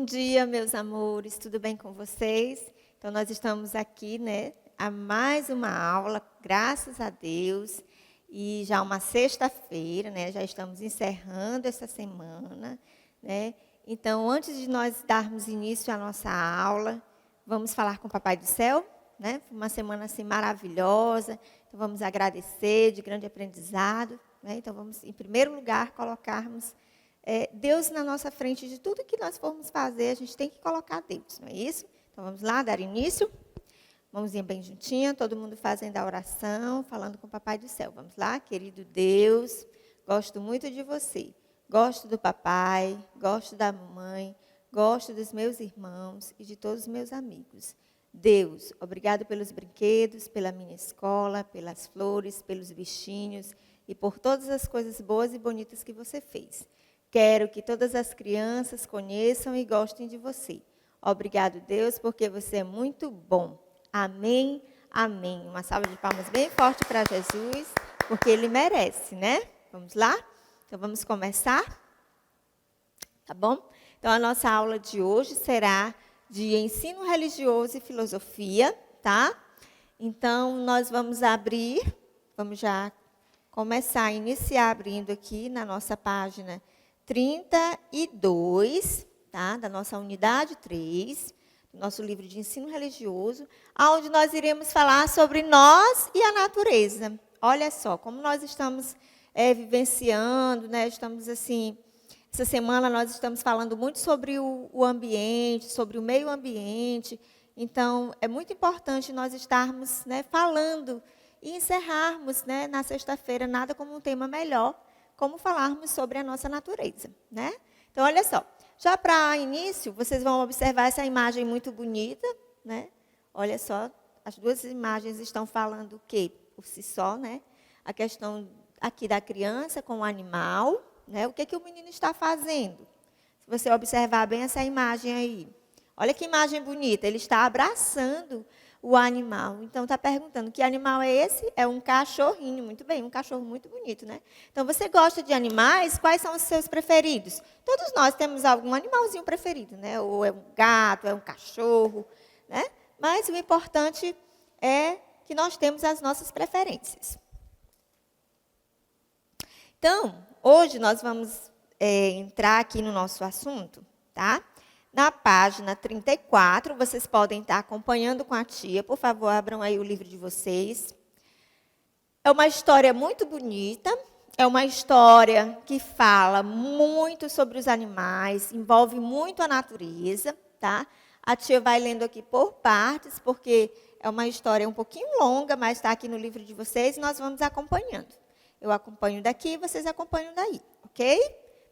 dia, meus amores, tudo bem com vocês? Então, nós estamos aqui, né, a mais uma aula, graças a Deus, e já uma sexta-feira, né, já estamos encerrando essa semana, né? Então, antes de nós darmos início à nossa aula, vamos falar com o Papai do Céu, né? Foi uma semana assim maravilhosa, então vamos agradecer, de grande aprendizado, né? Então, vamos, em primeiro lugar, colocarmos Deus na nossa frente. De tudo que nós formos fazer, a gente tem que colocar Deus, não é isso? Então, vamos lá, dar início. Mãozinha bem juntinha, todo mundo fazendo a oração, falando com o Papai do Céu. Vamos lá, querido Deus, gosto muito de você. Gosto do papai, gosto da mamãe, gosto dos meus irmãos e de todos os meus amigos. Deus, obrigado pelos brinquedos, pela minha escola, pelas flores, pelos bichinhos e por todas as coisas boas e bonitas que você fez. Quero que todas as crianças conheçam e gostem de você. Obrigado, Deus, porque você é muito bom. Amém, amém. Uma salva de palmas bem forte para Jesus, porque Ele merece, né? Vamos lá? Então, vamos começar? Tá bom? Então, a nossa aula de hoje será de ensino religioso e filosofia, tá? Então, nós vamos já começar, iniciar abrindo aqui na nossa página 32, tá? Da nossa unidade 3, do nosso livro de ensino religioso, onde nós iremos falar sobre nós e a natureza. Olha só, como nós estamos vivenciando, né? Estamos assim, essa semana nós estamos falando muito sobre o ambiente, sobre o meio ambiente. Então, é muito importante nós estarmos, né, falando e encerrarmos, né, na sexta-feira, nada como um tema melhor, como falarmos sobre a nossa natureza, né? Então, olha só, já para início, vocês vão observar essa imagem muito bonita, né? Olha só, as duas imagens estão falando o quê? Por si só, né? A questão aqui da criança com o animal, né? O que o menino está fazendo? Se você observar bem essa imagem aí, olha que imagem bonita, ele está abraçando o animal. Então, está perguntando, que animal é esse? É um cachorrinho, muito bem, um cachorro muito bonito, né? Então, você gosta de animais? Quais são os seus preferidos? Todos nós temos algum animalzinho preferido, né? Ou é um gato, é um cachorro, né? Mas o importante é que nós temos as nossas preferências. Então, hoje nós vamos entrar aqui no nosso assunto, tá? Na página 34, vocês podem estar acompanhando com a tia. Por favor, abram aí o livro de vocês. É uma história muito bonita. É uma história que fala muito sobre os animais, envolve muito a natureza, tá? A tia vai lendo aqui por partes, porque é uma história um pouquinho longa, mas está aqui no livro de vocês e nós vamos acompanhando. Eu acompanho daqui, vocês acompanham daí, ok?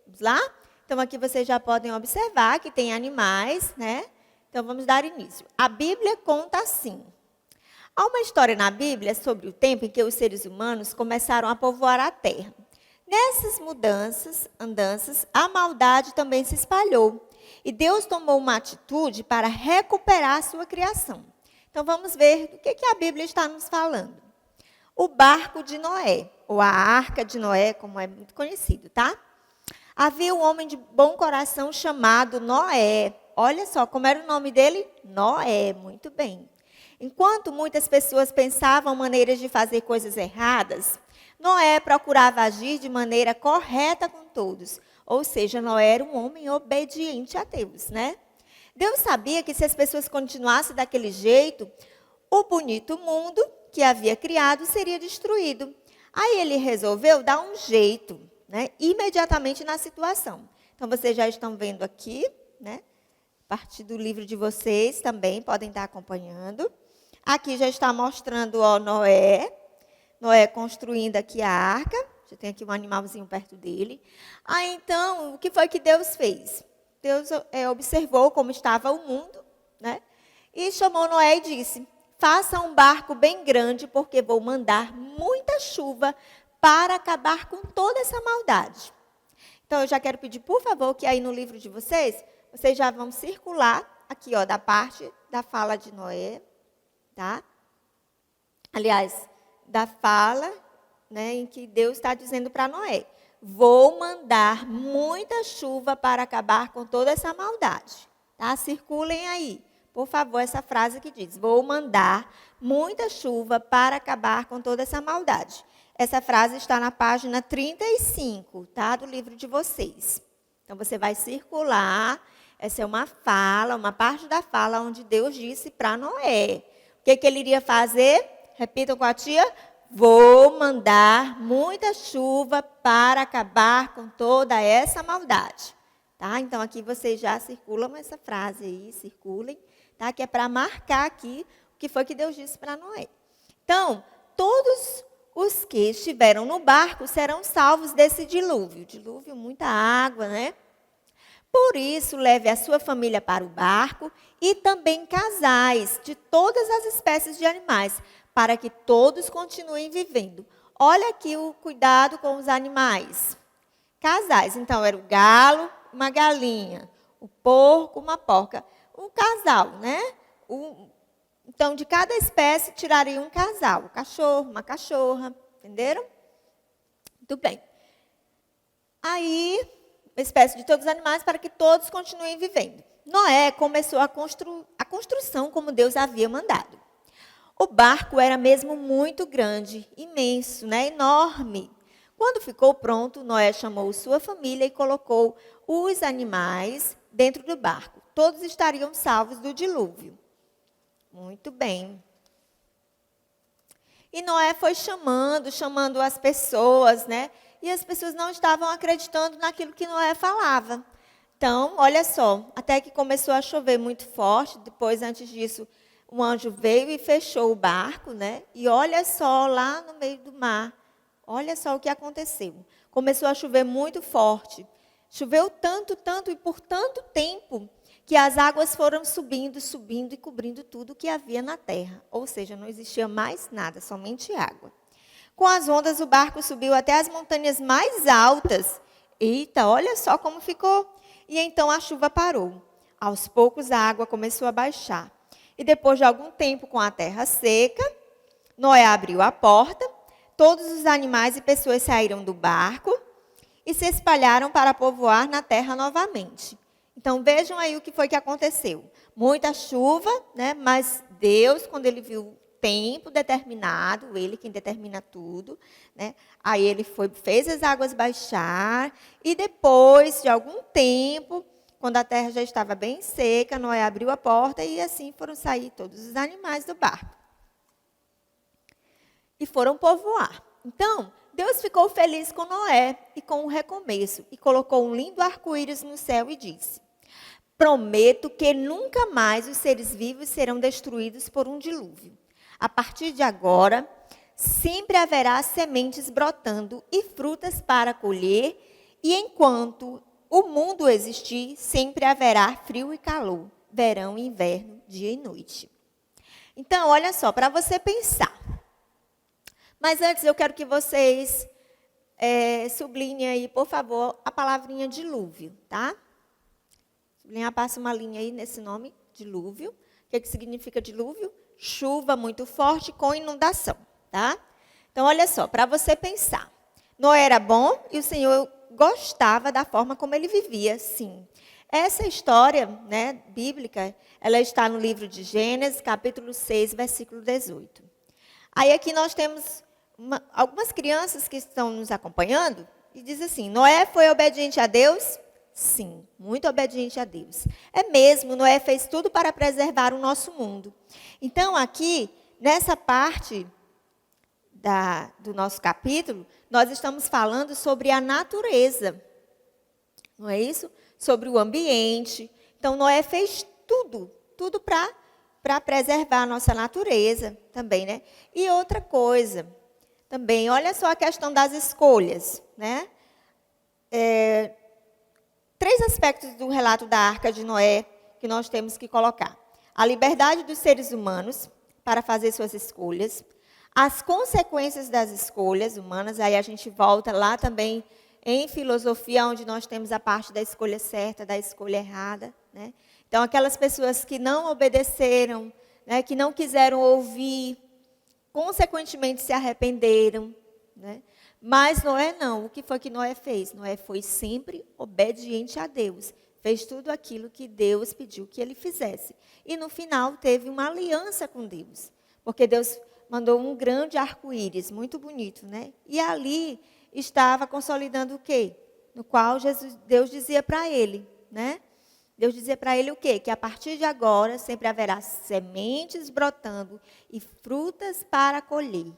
Vamos lá? Então, aqui vocês já podem observar que tem animais, né? Então, vamos dar início. A Bíblia conta assim. Há uma história na Bíblia sobre o tempo em que os seres humanos começaram a povoar a terra. Nessas andanças, a maldade também se espalhou. E Deus tomou uma atitude para recuperar a sua criação. Então, vamos ver do que a Bíblia está nos falando. O barco de Noé, ou a arca de Noé, como é muito conhecido, tá? Havia um homem de bom coração chamado Noé. Olha só, como era o nome dele? Noé, muito bem. Enquanto muitas pessoas pensavam maneiras de fazer coisas erradas, Noé procurava agir de maneira correta com todos. Ou seja, Noé era um homem obediente a Deus, né? Deus sabia que se as pessoas continuassem daquele jeito, o bonito mundo que havia criado seria destruído. Aí ele resolveu dar um jeito, né, imediatamente na situação. Então, vocês já estão vendo aqui, né, a partir do livro de vocês também, podem estar acompanhando. Aqui já está mostrando Noé construindo aqui a arca. Já tem aqui um animalzinho perto dele. Aí, então, o que foi que Deus fez? Deus observou como estava o mundo, né, e chamou Noé e disse: faça um barco bem grande, porque vou mandar muita chuva para acabar com toda essa maldade. Então, eu já quero pedir, por favor, que aí no livro de vocês já vão circular aqui, da parte da fala de Noé, tá? Aliás, da fala, né, em que Deus está dizendo para Noé: vou mandar muita chuva para acabar com toda essa maldade. tá? Circulem aí, por favor, essa frase que diz: vou mandar muita chuva para acabar com toda essa maldade. Essa frase está na página 35, tá? Do livro de vocês. Então, você vai circular. Essa é uma fala, uma parte da fala onde Deus disse para Noé. O que ele iria fazer? Repitam com a tia. Vou mandar muita chuva para acabar com toda essa maldade. Tá? Então, aqui vocês já circulam essa frase aí, circulem, tá? Que é para marcar aqui o que foi que Deus disse para Noé. Então, todos os que estiveram no barco serão salvos desse dilúvio. Dilúvio, muita água, né? Por isso, leve a sua família para o barco e também casais de todas as espécies de animais, para que todos continuem vivendo. Olha aqui o cuidado com os animais. Casais, então era o galo, uma galinha, o porco, uma porca. Um casal, né? Então, de cada espécie, tiraria um casal. Um cachorro, uma cachorra, entenderam? Muito bem. Aí, uma espécie de todos os animais para que todos continuem vivendo. Noé começou a construção como Deus havia mandado. O barco era mesmo muito grande, imenso, né? Enorme. Quando ficou pronto, Noé chamou sua família e colocou os animais dentro do barco. Todos estariam salvos do dilúvio. Muito bem. E Noé foi chamando as pessoas, né? E as pessoas não estavam acreditando naquilo que Noé falava. Então, olha só, até que começou a chover muito forte, depois, antes disso, um anjo veio e fechou o barco, né? E olha só, lá no meio do mar, olha só o que aconteceu. Começou a chover muito forte. Choveu tanto, tanto e por tanto tempo, que as águas foram subindo, subindo e cobrindo tudo o que havia na terra. Ou seja, não existia mais nada, somente água. Com as ondas, o barco subiu até as montanhas mais altas. Eita, olha só como ficou. E então a chuva parou. Aos poucos, a água começou a baixar. E depois de algum tempo, com a terra seca, Noé abriu a porta. Todos os animais e pessoas saíram do barco e se espalharam para povoar na terra novamente. Então, vejam aí o que foi que aconteceu. Muita chuva, né? Mas Deus, quando ele viu o tempo determinado, ele quem determina tudo, né? Aí ele fez as águas baixar e depois de algum tempo, quando a terra já estava bem seca, Noé abriu a porta e assim foram sair todos os animais do barco. E foram povoar. Então, Deus ficou feliz com Noé e com o recomeço e colocou um lindo arco-íris no céu e disse: prometo que nunca mais os seres vivos serão destruídos por um dilúvio. A partir de agora, sempre haverá sementes brotando e frutas para colher, e enquanto o mundo existir, sempre haverá frio e calor, verão e inverno, dia e noite. Então, olha só, para você pensar. Mas antes eu quero que vocês sublinhem aí, por favor, a palavrinha dilúvio, tá? Sublinhar, passa uma linha aí nesse nome, dilúvio. O que significa dilúvio? Chuva muito forte com inundação, tá? Então, olha só, para você pensar. Noé era bom e o Senhor gostava da forma como ele vivia, sim. Essa história, né, bíblica, ela está no livro de Gênesis, capítulo 6, versículo 18. Aí aqui nós temos algumas crianças que estão nos acompanhando e diz assim: Noé foi obediente a Deus? Sim, muito obediente a Deus. É mesmo, Noé fez tudo para preservar o nosso mundo. Então, aqui, nessa parte do nosso capítulo, nós estamos falando sobre a natureza. Não é isso? Sobre o ambiente. Então, Noé fez tudo para preservar a nossa natureza também, né? E outra coisa, também, olha só a questão das escolhas, né? 3 aspectos do relato da Arca de Noé que nós temos que colocar. A liberdade dos seres humanos para fazer suas escolhas, as consequências das escolhas humanas, aí a gente volta lá também em filosofia, onde nós temos a parte da escolha certa, da escolha errada, né? Então, aquelas pessoas que não obedeceram, né, que não quiseram ouvir, consequentemente se arrependeram, né? Mas Noé não. O que foi que Noé fez? Noé foi sempre obediente a Deus. Fez tudo aquilo que Deus pediu que ele fizesse. E no final teve uma aliança com Deus. Porque Deus mandou um grande arco-íris, muito bonito, né? E ali estava consolidando o quê? No qual Deus dizia para ele, né? Deus dizia para ele o quê? Que a partir de agora sempre haverá sementes brotando e frutas para colher.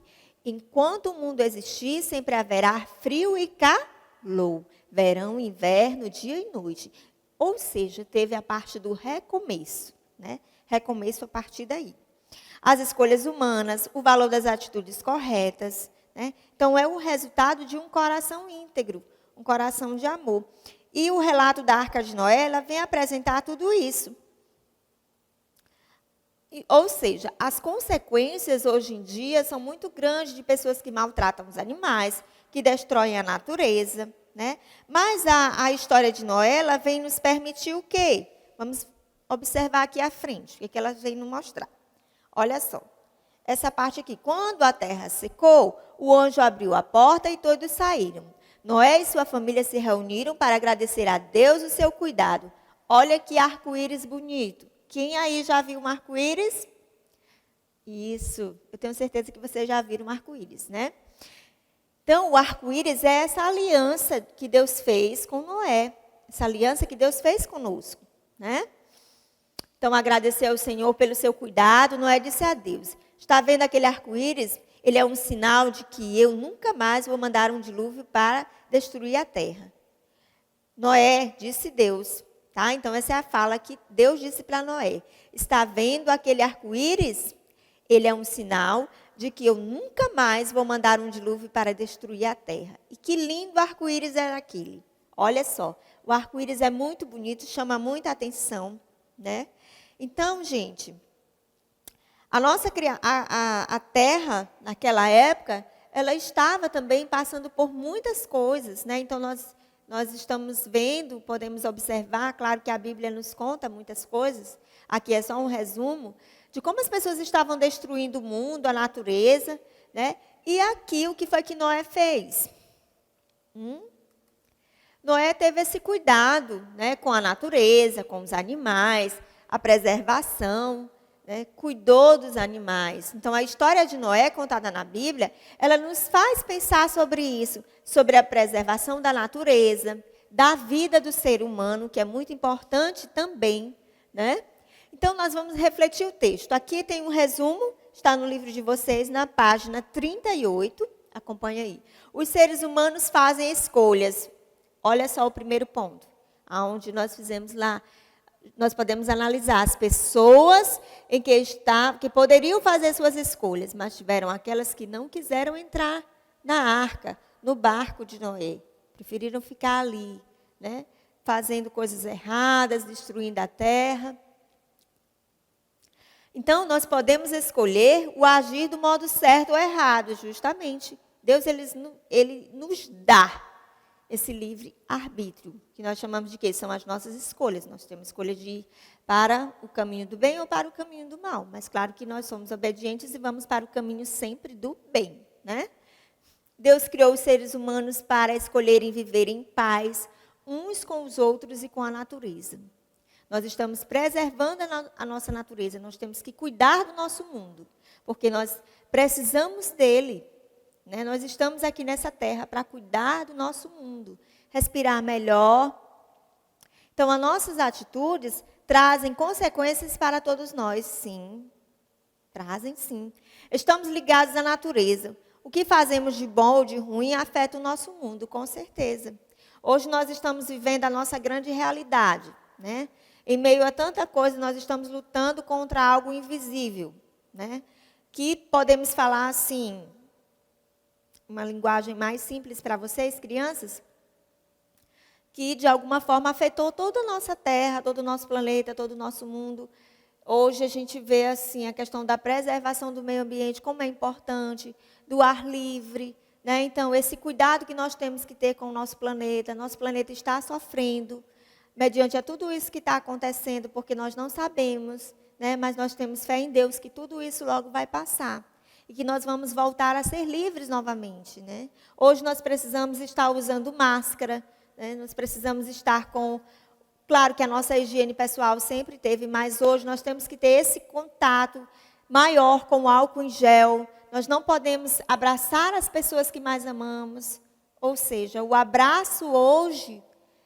Enquanto o mundo existir, sempre haverá frio e calor, verão, inverno, dia e noite. Ou seja, teve a parte do recomeço, né? Recomeço a partir daí. As escolhas humanas, o valor das atitudes corretas, né? Então, é o resultado de um coração íntegro, um coração de amor. E o relato da Arca de Noé, ela vem apresentar tudo isso. Ou seja, as consequências hoje em dia são muito grandes de pessoas que maltratam os animais, que destroem a natureza, né? Mas a história de Noé, ela vem nos permitir o quê? Vamos observar aqui à frente, o que ela vem nos mostrar. Olha só, essa parte aqui. Quando a terra secou, o anjo abriu a porta e todos saíram. Noé e sua família se reuniram para agradecer a Deus o seu cuidado. Olha que arco-íris bonito. Quem aí já viu um arco-íris? Isso, eu tenho certeza que vocês já viram um arco-íris, né? Então, o arco-íris é essa aliança que Deus fez com Noé. Essa aliança que Deus fez conosco, né? Então, agradecer ao Senhor pelo seu cuidado. Noé disse a Deus: está vendo aquele arco-íris? Ele é um sinal de que eu nunca mais vou mandar um dilúvio para destruir a terra. Noé, disse Deus. Tá? Então, essa é a fala que Deus disse para Noé. Está vendo aquele arco-íris? Ele é um sinal de que eu nunca mais vou mandar um dilúvio para destruir a terra. E que lindo arco-íris era aquele. Olha só, o arco-íris é muito bonito, chama muita atenção, né? Então, gente, a terra, naquela época, ela estava também passando por muitas coisas, né? Então, nós estamos vendo, podemos observar, claro que a Bíblia nos conta muitas coisas, aqui é só um resumo, de como as pessoas estavam destruindo o mundo, a natureza, né? E aqui, o que foi que Noé fez? Noé teve esse cuidado, né, com a natureza, com os animais, a preservação, né, cuidou dos animais. Então, a história de Noé, contada na Bíblia, ela nos faz pensar sobre isso, sobre a preservação da natureza, da vida do ser humano, que é muito importante também, né? Então, nós vamos refletir o texto. Aqui tem um resumo, está no livro de vocês, na página 38. Acompanha aí. Os seres humanos fazem escolhas. Olha só o primeiro ponto, onde nós fizemos lá. Nós podemos analisar as pessoas que poderiam fazer suas escolhas, mas tiveram aquelas que não quiseram entrar na arca, no barco de Noé. Preferiram ficar ali, né, fazendo coisas erradas, destruindo a terra. Então, nós podemos escolher o agir do modo certo ou errado, justamente. Deus, ele nos dá esse livre arbítrio, que nós chamamos de quê? São as nossas escolhas. Nós temos escolha de ir para o caminho do bem ou para o caminho do mal. Mas claro que nós somos obedientes e vamos para o caminho sempre do bem, né? Deus criou os seres humanos para escolherem viver em paz, uns com os outros e com a natureza. Nós estamos preservando a nossa natureza, nós temos que cuidar do nosso mundo, porque nós precisamos dele. Né? Nós estamos aqui nessa terra para cuidar do nosso mundo, respirar melhor. Então, as nossas atitudes trazem consequências para todos nós, sim. Trazem, sim. Estamos ligados à natureza. O que fazemos de bom ou de ruim afeta o nosso mundo, com certeza. Hoje nós estamos vivendo a nossa grande realidade, né? Em meio a tanta coisa, nós estamos lutando contra algo invisível, né? Que podemos falar assim, uma linguagem mais simples para vocês, crianças, que de alguma forma afetou toda a nossa terra, todo o nosso planeta, todo o nosso mundo. Hoje a gente vê assim a questão da preservação do meio ambiente, como é importante, do ar livre, né? Então, esse cuidado que nós temos que ter com o nosso planeta está sofrendo, mediante a tudo isso que está acontecendo, porque nós não sabemos, né? Mas nós temos fé em Deus que tudo isso logo vai passar. E que nós vamos voltar a ser livres novamente, né? Hoje nós precisamos estar usando máscara, né? Nós precisamos estar com Claro que a nossa higiene pessoal sempre teve, mas hoje nós temos que ter esse contato maior com o álcool em gel. Nós não podemos abraçar as pessoas que mais amamos. Ou seja, o abraço hoje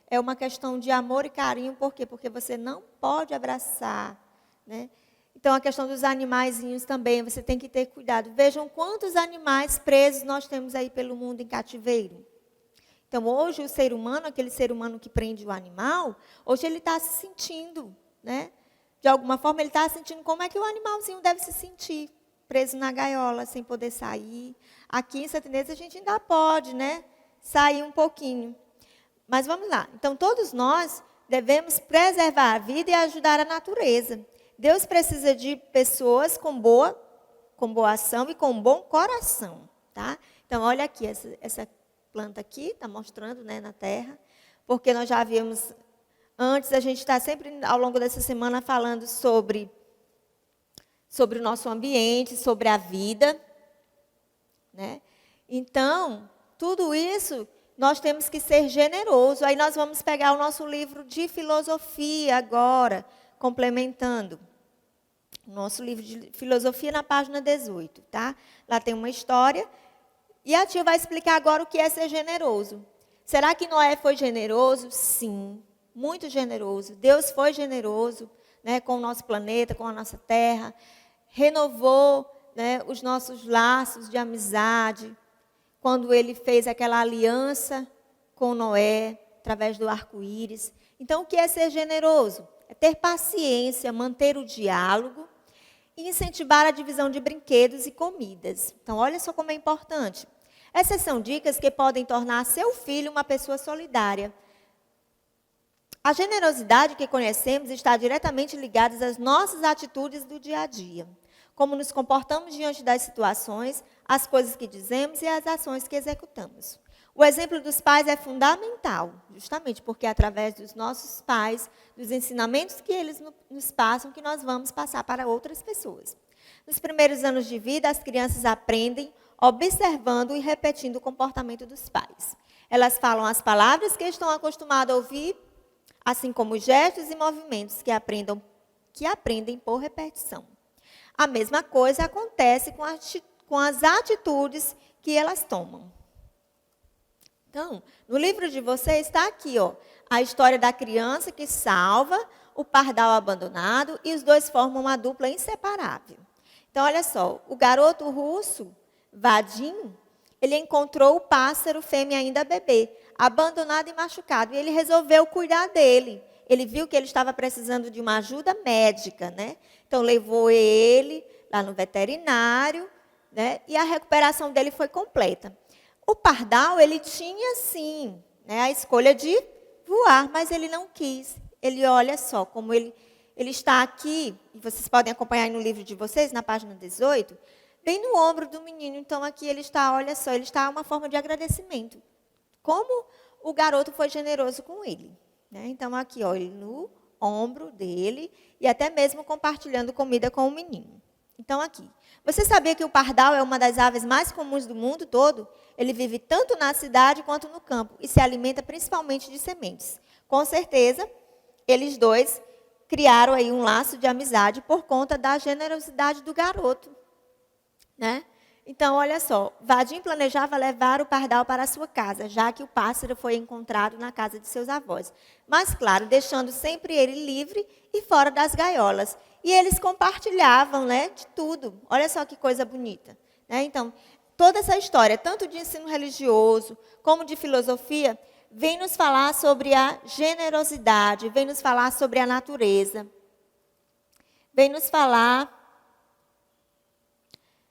é uma questão de amor e carinho. Por quê? Porque você não pode abraçar, né? Então, a questão dos animaizinhos também, você tem que ter cuidado. Vejam quantos animais presos nós temos aí pelo mundo em cativeiro. Então, hoje, o ser humano, aquele ser humano que prende o animal, hoje ele está se sentindo, né? De alguma forma, ele está sentindo como é que o animalzinho deve se sentir, preso na gaiola, sem poder sair. Aqui em Santa Inês, a gente ainda pode, né? Sair um pouquinho. Mas vamos lá. Então, todos nós devemos preservar a vida e ajudar a natureza. Deus precisa de pessoas com boa ação e com um bom coração, tá? Então, olha aqui, essa planta aqui, está mostrando, né, na terra, porque nós já vimos antes, a gente está sempre, ao longo dessa semana, falando sobre o nosso ambiente, sobre a vida, né? Então, tudo isso, nós temos que ser generosos. Aí nós vamos pegar o nosso livro de filosofia agora, complementando. Nosso livro de filosofia na página 18, tá? Lá tem uma história. E a tia vai explicar agora o que é ser generoso. Será que Noé foi generoso? Sim, muito generoso. Deus foi generoso, né, com o nosso planeta, com a nossa terra. Renovou, né, os nossos laços de amizade. Quando ele fez aquela aliança com Noé, através do arco-íris. Então, o que é ser generoso? É ter paciência, manter o diálogo e incentivar a divisão de brinquedos e comidas. Então, olha só como é importante. Essas são dicas que podem tornar seu filho uma pessoa solidária. A generosidade que conhecemos está diretamente ligada às nossas atitudes do dia a dia. Como nos comportamos diante das situações, as coisas que dizemos e as ações que executamos. O exemplo dos pais é fundamental, justamente porque é através dos nossos pais, dos ensinamentos que eles nos passam, que nós vamos passar para outras pessoas. Nos primeiros anos de vida, as crianças aprendem observando e repetindo o comportamento dos pais. Elas falam as palavras que estão acostumadas a ouvir, assim como os gestos e movimentos que aprendem por repetição. A mesma coisa acontece com as atitudes que elas tomam. Então, no livro de vocês está aqui, ó, a história da criança que salva o pardal abandonado e os dois formam uma dupla inseparável. Então, olha só, o garoto russo, Vadim, ele encontrou o pássaro fêmea ainda bebê, abandonado e machucado, e ele resolveu cuidar dele. Ele viu que ele estava precisando de uma ajuda médica, né? Então, levou ele lá no veterinário, né? E a recuperação dele foi completa. O pardal, ele tinha, sim, né, a escolha de voar, mas ele não quis. Ele, olha só, como ele está aqui, e vocês podem acompanhar aí no livro de vocês, na página 18, bem no ombro do menino. Então, aqui ele está, olha só, ele está uma forma de agradecimento. Como o garoto foi generoso com ele. Né? Então, aqui, ó, ele no ombro dele, e até mesmo compartilhando comida com o menino. Então, aqui. Você sabia que o pardal é uma das aves mais comuns do mundo todo? Ele vive tanto na cidade quanto no campo e se alimenta principalmente de sementes. Com certeza, eles dois criaram aí um laço de amizade por conta da generosidade do garoto. Né? Então, olha só, Vadim planejava levar o pardal para a sua casa, já que o pássaro foi encontrado na casa de seus avós. Mas, claro, deixando sempre ele livre e fora das gaiolas. E eles compartilhavam, né, de tudo. Olha só que coisa bonita. Né? Então, toda essa história, tanto de ensino religioso como de filosofia, vem nos falar sobre a generosidade, vem nos falar sobre a natureza, vem nos falar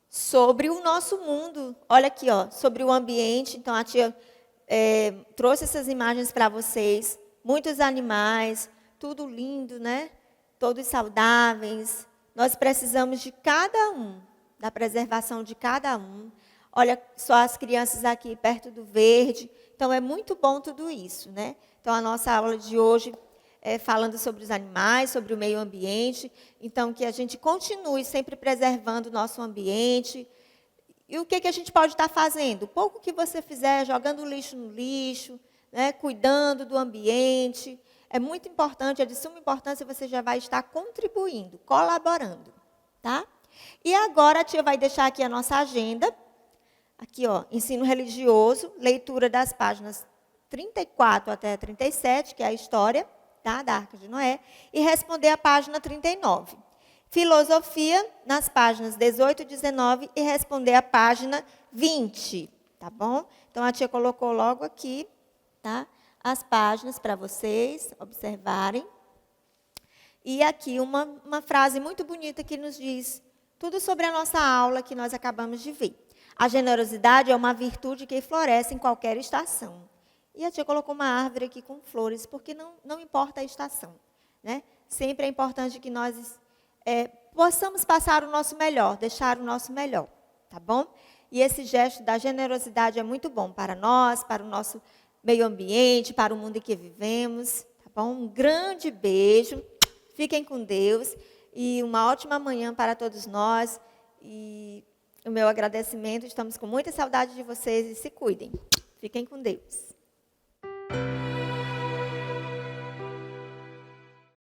sobre o nosso mundo. Olha aqui, ó, sobre o ambiente. Então, a tia trouxe essas imagens para vocês. Muitos animais, tudo lindo, né? Todos saudáveis. Nós precisamos de cada um, da preservação de cada um. Olha só as crianças aqui perto do verde. Então, é muito bom tudo isso, né? Então, a nossa aula de hoje é falando sobre os animais, sobre o meio ambiente. Então, que a gente continue sempre preservando o nosso ambiente. E o que a gente pode estar fazendo? O pouco que você fizer, jogando lixo no lixo, né? Cuidando do ambiente, é muito importante, é de suma importância, você já vai estar contribuindo, colaborando, tá? E agora a tia vai deixar aqui a nossa agenda. Aqui, ó, ensino religioso, leitura das páginas 34 até 37, que é a história, tá, da Arca de Noé, e responder a página 39. Filosofia, nas páginas 18 e 19, e responder a página 20, tá bom? Então, a tia colocou logo aqui, tá, as páginas para vocês observarem. E aqui uma frase muito bonita que nos diz tudo sobre a nossa aula que nós acabamos de ver. A generosidade é uma virtude que floresce em qualquer estação. E a tia colocou uma árvore aqui com flores, porque não importa a estação, né? Sempre é importante que nós possamos passar o nosso melhor, deixar o nosso melhor, tá bom? E esse gesto da generosidade é muito bom para nós, para o nosso meio ambiente, para o mundo em que vivemos, tá bom? Um grande beijo, fiquem com Deus e uma ótima manhã para todos nós. E o meu agradecimento, estamos com muita saudade de vocês e se cuidem. Fiquem com Deus.